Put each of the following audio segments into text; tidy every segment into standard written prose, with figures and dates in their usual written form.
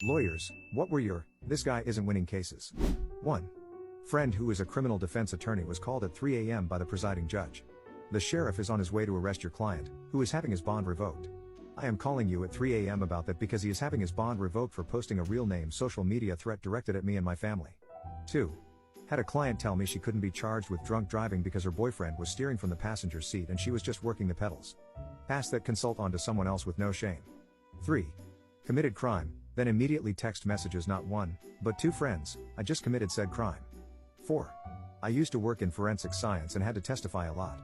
Lawyers, what were your, this guy isn't winning cases? 1. Friend who is a criminal defense attorney was called at 3 a.m. by the presiding judge. The sheriff is on his way to arrest your client, who is having his bond revoked. I am calling you at 3 a.m. about that because he is having his bond revoked for posting a real name social media threat directed at me and my family. 2. Had a client tell me she couldn't be charged with drunk driving because her boyfriend was steering from the passenger seat and she was just working the pedals. Pass that consult on to someone else with no shame. 3. Committed crime, then immediately text messages not one, but two friends, I just committed said crime. 4. I used to work in forensic science and had to testify a lot.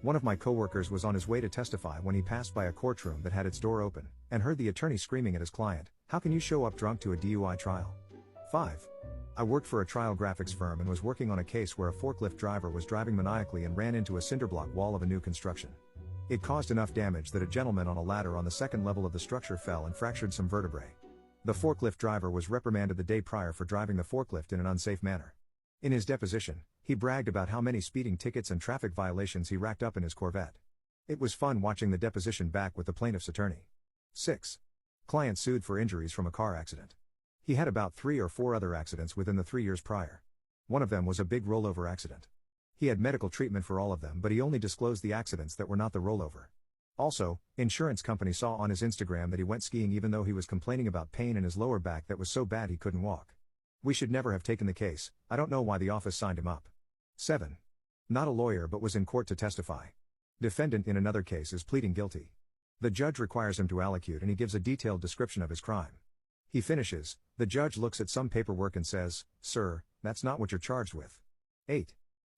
One of my coworkers was on his way to testify when he passed by a courtroom that had its door open, and heard the attorney screaming at his client, "How can you show up drunk to a DUI trial?" 5. I worked for a trial graphics firm and was working on a case where a forklift driver was driving maniacally and ran into a cinderblock wall of a new construction. It caused enough damage that a gentleman on a ladder on the second level of the structure fell and fractured some vertebrae. The forklift driver was reprimanded the day prior for driving the forklift in an unsafe manner. In his deposition, he bragged about how many speeding tickets and traffic violations he racked up in his Corvette. It was fun watching the deposition back with the plaintiff's attorney. 6. Client sued for injuries from a car accident. He had about 3 or 4 other accidents within the 3 years prior. One of them was a big rollover accident. He had medical treatment for all of them, but he only disclosed the accidents that were not the rollover. Also, insurance company saw on his Instagram that he went skiing even though he was complaining about pain in his lower back that was so bad he couldn't walk. We should never have taken the case, I don't know why the office signed him up. 7. Not a lawyer but was in court to testify. Defendant in another case is pleading guilty. The judge requires him to allocute and he gives a detailed description of his crime. He finishes, the judge looks at some paperwork and says, "Sir, that's not what you're charged with." 8.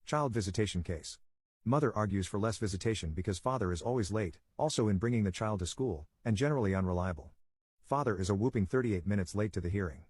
Child visitation case. Mother argues for less visitation because father is always late, also in bringing the child to school, and generally unreliable. Father is a whooping 38 minutes late to the hearing.